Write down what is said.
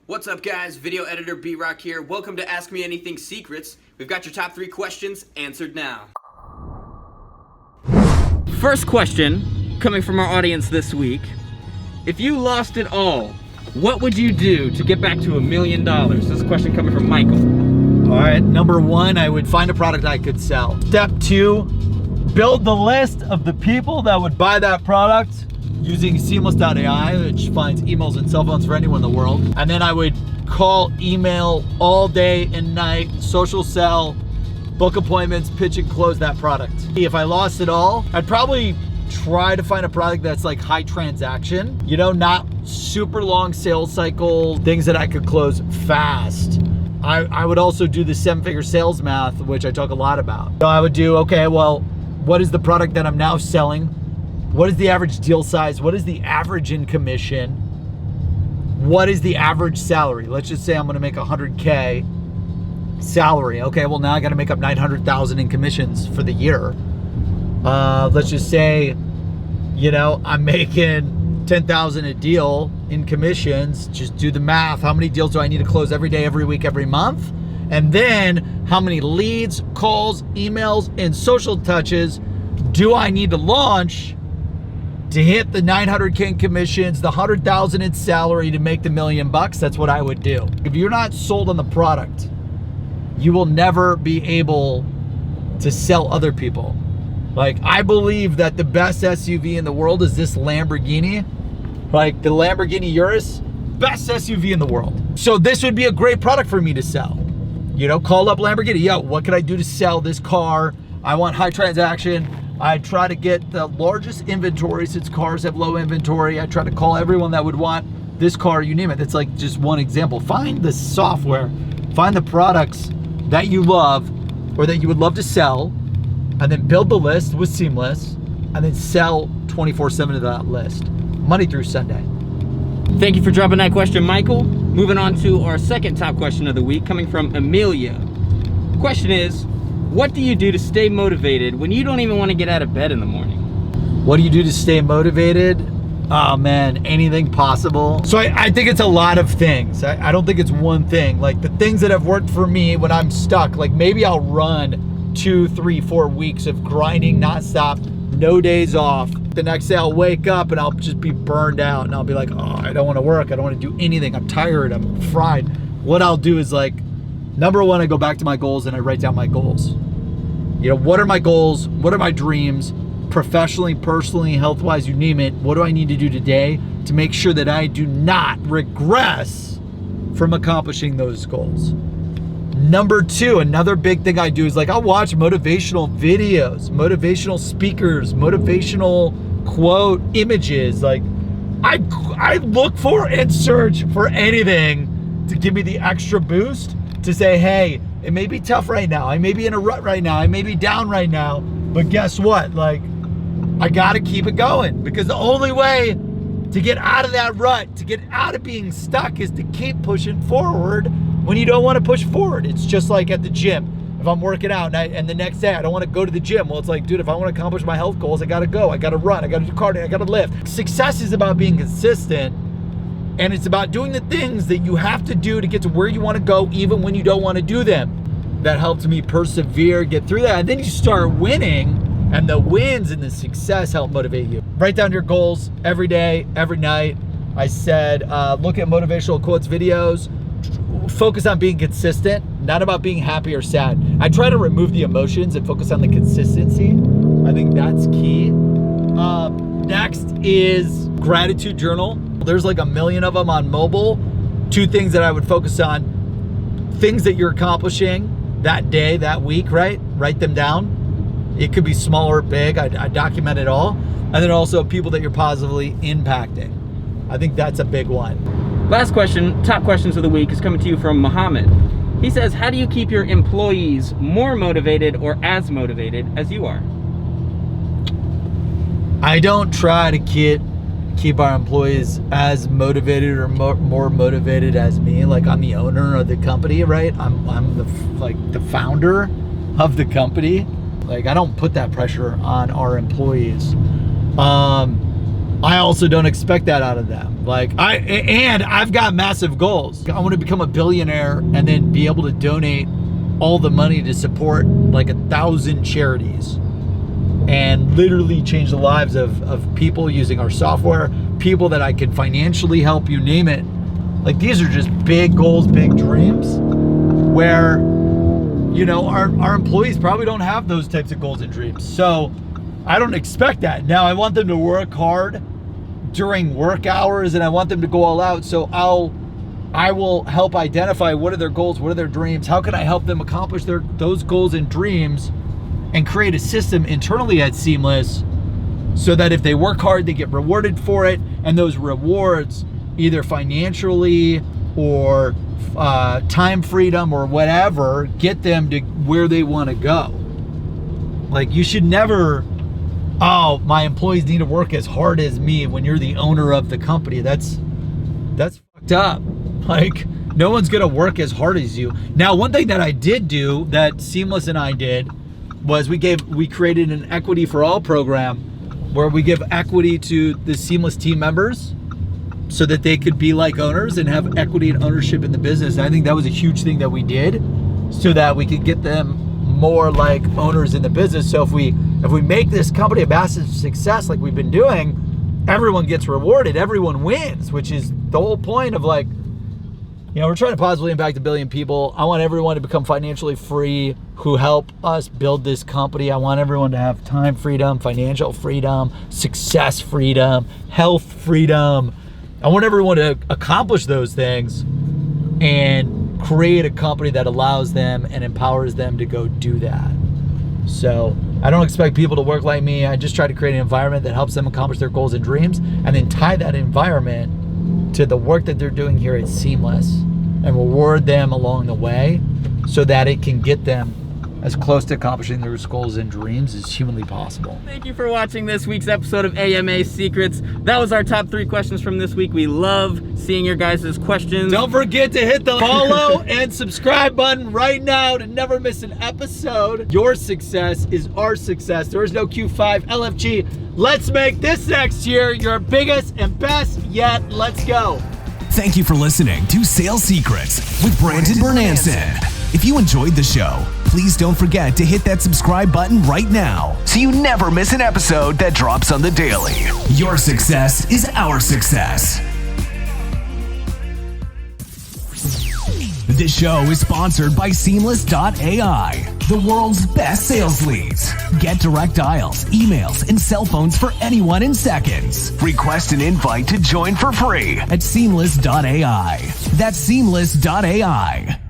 What's up guys, video editor B-Rock here. Welcome to Ask Me Anything Secrets. We've got your top 3 questions answered now. First question, coming from our audience this week. If you lost it all, what would you do to get back to $1 million? This is a question coming from Michael. All right, number 1, I would find a product I could sell. Step 2, build the list of the people that would buy that product using Seamless.AI, which finds emails and cell phones for anyone in the world. And then I would call, email all day and night, social sell, book appointments, pitch and close that product. If I lost it all, I'd probably try to find a product that's like high transaction, you know, not super long sales cycle, things that I could close fast. I would also do the 7-figure sales math, which I talk a lot about. So I would do, okay, well, what is the product that I'm now selling? What is the average deal size? What is the average in commission? What is the average salary? Let's just say I'm gonna make $100K salary. Okay, well now I gotta make up $900,000 in commissions for the year. Let's just say, you know, I'm making $10,000 a deal in commissions. Just do the math. How many deals do I need to close every day, every week, every month? And then how many leads, calls, emails, and social touches do I need to launch to hit the $900K in commissions, the $100,000 in salary to make the $1 million bucks? That's what I would do. If you're not sold on the product, you will never be able to sell other people. Like, I believe that the best SUV in the world is this Lamborghini. Like the Lamborghini Urus, best SUV in the world. So this would be a great product for me to sell. You know, call up Lamborghini. Yo, what can I do to sell this car? I want high transaction. I try to get the largest inventory since cars have low inventory. I try to call everyone that would want this car, you name it. That's like just one example. Find the software, find the products that you love or that you would love to sell, and then build the list with Seamless, and then sell 24/7 to that list, Monday through Sunday. Thank you for dropping that question, Michael. Moving on to our second top question of the week, coming from Amelia. Question is, what do you do to stay motivated when you don't even want to get out of bed in the morning? What do you do to stay motivated? Oh man, anything possible. So I think it's a lot of things. I don't think it's one thing. Like the things that have worked for me when I'm stuck, like maybe I'll run 2, 3, 4 weeks of grinding nonstop, no days off. The next day I'll wake up and I'll just be burned out and I'll be like, oh, I don't want to work. I don't want to do anything. I'm tired. I'm fried. What I'll do is like, number 1, I go back to my goals and I write down my goals. You know, what are my goals? What are my dreams? Professionally, personally, health-wise, you name it. What do I need to do today to make sure that I do not regress from accomplishing those goals? Number 2, another big thing I do is like I'll watch motivational videos, motivational speakers, motivational quote images. Like I look for and search for anything to give me the extra boost to say, hey, it may be tough right now. I may be in a rut right now. I may be down right now. But guess what? Like, I gotta keep it going, because the only way to get out of that rut, to get out of being stuck, is to keep pushing forward when you don't want to push forward. It's just like at the gym. If I'm working out and the next day I don't want to go to the gym, well, it's like, dude, if I want to accomplish my health goals, I gotta go. I gotta run. I gotta do cardio. I gotta lift. Success is about being consistent. And it's about doing the things that you have to do to get to where you want to go, even when you don't want to do them. That helped me persevere, get through that. And then you start winning, and the wins and the success help motivate you. Write down your goals every day, every night. I said, look at motivational quotes videos. Focus on being consistent, not about being happy or sad. I try to remove the emotions and focus on the consistency. I think that's key. Next is gratitude journal. There's like 1 million of them on mobile. 2 things that I would focus on: things that you're accomplishing that day, that week, right? Write them down. It could be small or big. I document it all. And then also people that you're positively impacting. I think that's a big one. Last question, top questions of the week, is coming to you from Muhammad. He says, how do you keep your employees more motivated or as motivated as you are? I don't try to keep our employees as motivated or more motivated as me. Like, I'm the owner of the company, right? I'm the founder of the company. Like, I don't put that pressure on our employees. I also don't expect that out of them. I've got massive goals. I want to become a billionaire and then be able to donate all the money to support like 1,000 charities and literally change the lives of people using our software, people that I can financially help, you name it. Like, these are just big goals, big dreams, where, you know, our employees probably don't have those types of goals and dreams. So I don't expect that. Now, I want them to work hard during work hours, and I want them to go all out. So I will help identify what are their goals, what are their dreams, how can I help them accomplish those goals and dreams, and create a system internally at Seamless so that if they work hard, they get rewarded for it, and those rewards, either financially or time freedom or whatever, get them to where they want to go. Like, you should never, oh, my employees need to work as hard as me when you're the owner of the company. That's fucked up. Like, no one's gonna work as hard as you. Now, one thing that I did do, that Seamless and I did, was we created an equity for all program where we give equity to the Seamless team members so that they could be like owners and have equity and ownership in the business. And I think that was a huge thing that we did so that we could get them more like owners in the business. So if we make this company a massive success like we've been doing, everyone gets rewarded, everyone wins, which is the whole point of, like, you know, we're trying to positively impact 1 billion people. I want everyone to become financially free who help us build this company. I want everyone to have time freedom, financial freedom, success freedom, health freedom. I want everyone to accomplish those things and create a company that allows them and empowers them to go do that. So I don't expect people to work like me. I just try to create an environment that helps them accomplish their goals and dreams, and then tie that environment to the work that they're doing here at Seamless and reward them along the way so that it can get them as close to accomplishing their goals and dreams as humanly possible. Thank you for watching this week's episode of AMA Secrets. That was our top 3 questions from this week. We love seeing your guys' questions. Don't forget to hit the follow and subscribe button right now to never miss an episode. Your success is our success. There is no Q5 LFG. Let's make this next year your biggest and best yet. Let's go. Thank you for listening to Sales Secrets with Bornancin. If you enjoyed the show, please don't forget to hit that subscribe button right now so you never miss an episode that drops on the daily. Your success is our success. This show is sponsored by Seamless.AI, the world's best sales leads. Get direct dials, emails, and cell phones for anyone in seconds. Request an invite to join for free at Seamless.AI. That's Seamless.AI.